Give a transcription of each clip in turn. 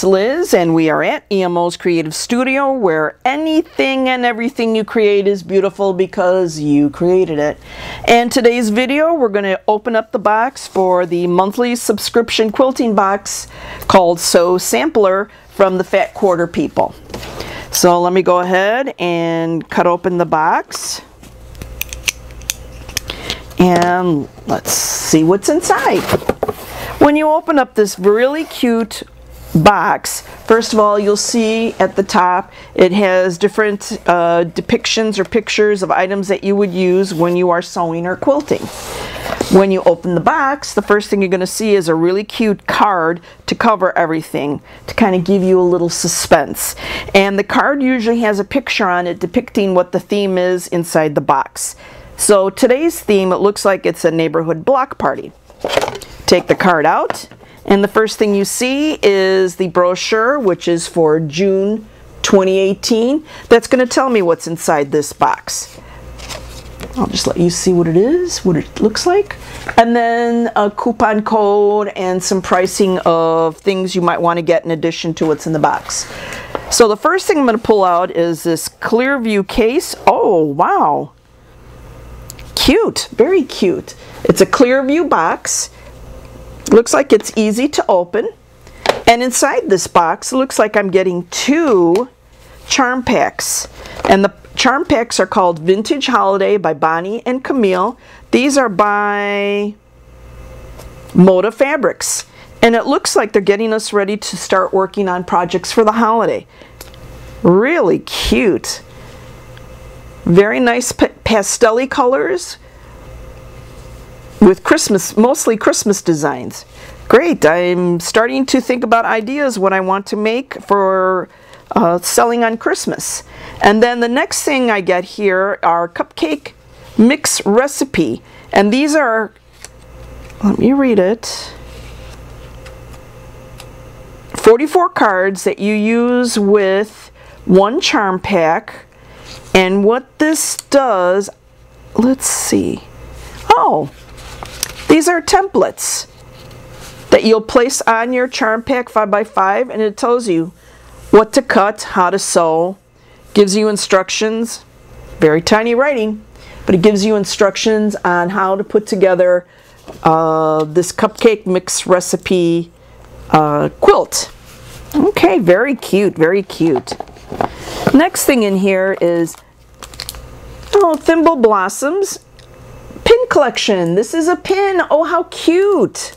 it's Liz, and we are at EMO's Creative Studio, where anything and everything you create is beautiful because you created it. And today's video, we're going to open up the box for the monthly subscription quilting box called Sew Sampler from the Fat Quarter people. So let me go ahead and cut open the box. And let's see what's inside. When you open up this really cute box, first of all, you'll see at the top it has different depictions or pictures of items that you would use when you are sewing or quilting. When you open the box, the first thing you're going to see is a really cute card to cover everything, to kind of give you a little suspense. And the card usually has a picture on it depicting what the theme is inside the box. So today's theme, it looks like it's a neighborhood block party. Take the card out, and the first thing you see is the brochure, which is for June 2018. That's going to tell me what's inside this box. I'll just let you see what it is, what it looks like, and then a coupon code and some pricing of things you might want to get in addition to what's in the box. So the first thing I'm going to pull out is this clear view case. Oh, wow. Cute, very cute. It's a clear view box. Looks like it's easy to open. And inside this box, it looks like I'm getting 2 charm packs. And the charm packs are called Vintage Holiday by Bonnie and Camille. These are by Moda Fabrics. And it looks like they're getting us ready to start working on projects for the holiday. Really cute. Very nice pastel-y colors with Christmas, mostly Christmas designs. Great. I'm starting to think about ideas what I want to make for selling on Christmas. And then the next thing I get here are cupcake mix recipe. And these are, let me read it, 44 cards that you use with 1 charm pack. And what this does, let's see. Oh, these are templates that you'll place on your charm pack 5x5, and it tells you what to cut, how to sew, gives you instructions, very tiny writing, but it gives you instructions on how to put together this cupcake mix recipe quilt. Okay, very cute, very cute. Next thing in here is Thimble Blossoms pin collection. This is a pin. Oh, how cute.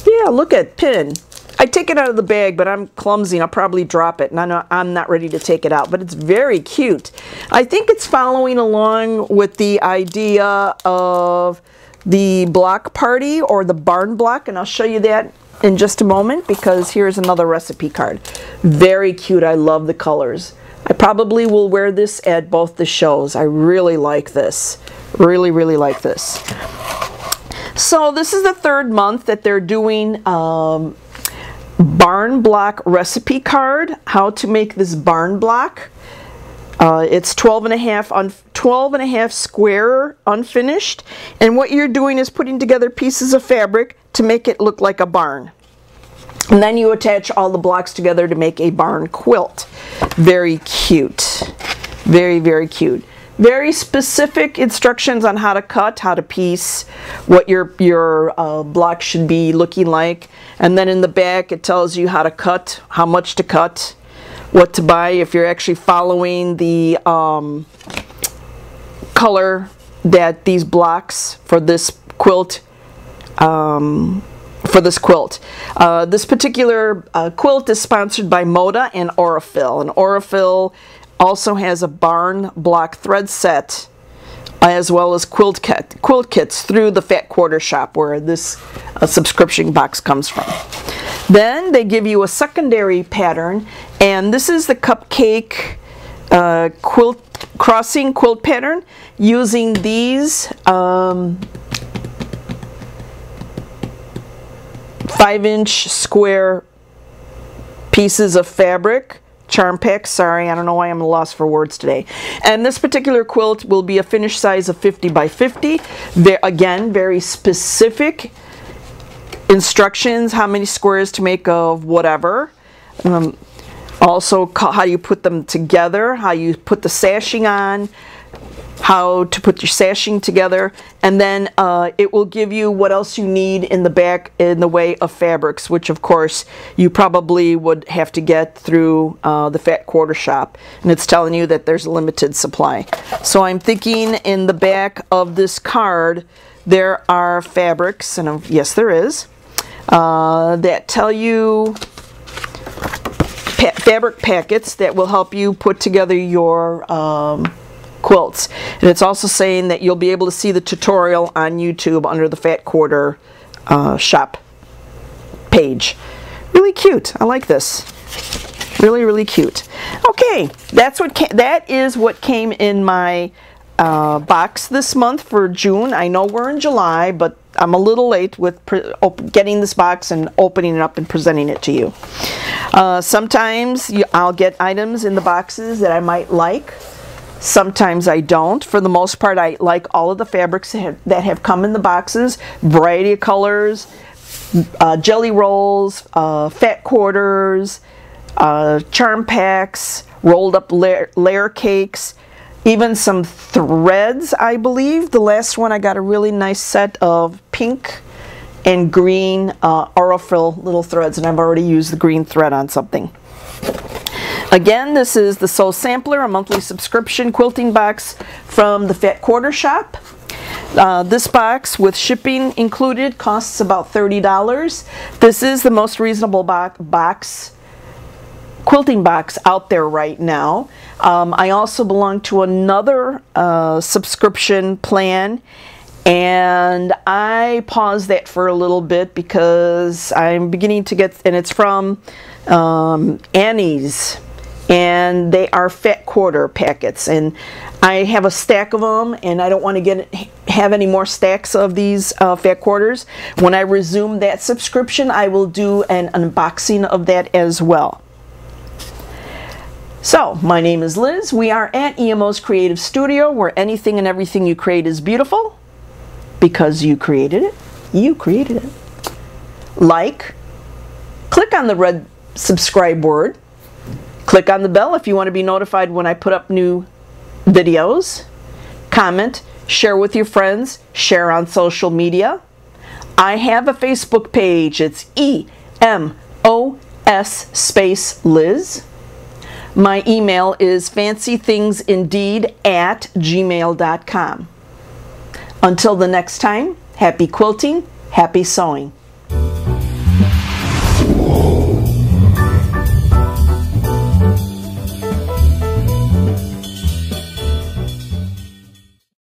Yeah, look at pin. I take it out of the bag, but I'm clumsy and I'll probably drop it, and I'm not ready to take it out, but it's very cute. I think it's following along with the idea of the block party or the barn block, and I'll show you that in just a moment because here's another recipe card. Very cute. I love the colors. I probably will wear this at both the shows. I really like this. Really, really like this. So this is the 3rd month that they're doing barn block recipe card. How to make this barn block. It's 12 and a half square unfinished. And what you're doing is putting together pieces of fabric to make it look like a barn. And then you attach all the blocks together to make a barn quilt. Very cute. Very, very cute. Very specific instructions on how to cut, how to piece, what your block should be looking like. And then in the back it tells you how to cut, how much to cut, what to buy if you're actually following the color that these blocks for this quilt this particular quilt is sponsored by Moda and Aurifil. And Aurifil also has a barn block thread set as well as quilt kits through the Fat Quarter shop where this subscription box comes from. Then they give you a secondary pattern, and this is the cupcake crossing quilt pattern using these 5-inch square pieces of fabric, charm pack. Sorry, I don't know why I'm lost for words today. And this particular quilt will be a finished size of 50 by 50. Again, very specific instructions, how many squares to make of whatever. Also how you put them together, how you put the sashing on, how to put your sashing together, and then it will give you what else you need in the back in the way of fabrics, which of course you probably would have to get through the Fat Quarter Shop, and it's telling you that there's a limited supply. So I'm thinking in the back of this card there are fabrics, and yes there is, that tell you fabric packets that will help you put together your quilts. And it's also saying that you'll be able to see the tutorial on YouTube under the Fat Quarter shop page. Really cute. I like this. Really, really cute. Okay, that is what came in my box this month for June. I know we're in July, but I'm a little late with getting this box and opening it up and presenting it to you. Sometimes I'll get items in the boxes that I might like. Sometimes I don't. For the most part, I like all of the fabrics that have come in the boxes. Variety of colors, jelly rolls, fat quarters, charm packs, rolled up layer cakes, even some threads, I believe. The last one I got a really nice set of pink and green Aurifil little threads, and I've already used the green thread on something. Again, this is the Sew Sampler, a monthly subscription quilting box from the Fat Quarter Shop. This box, with shipping included, costs about $30. This is the most reasonable quilting box out there right now. I also belong to another subscription plan, and I paused that for a little bit because I'm beginning to get, and it's from Annie's, and they are Fat Quarter packets, and I have a stack of them, and I don't want to have any more stacks of these Fat Quarters. When I resume that subscription, I will do an unboxing of that as well. So, my name is Liz. We are at EMO's Creative Studio, where anything and everything you create is beautiful because you created it. You created it. Like, click on the red subscribe word. Click on the bell if you want to be notified when I put up new videos. Comment, share with your friends, share on social media. I have a Facebook page. It's EMOS space Liz. My email is fancythingsindeed@gmail.com. Until the next time, happy quilting, happy sewing.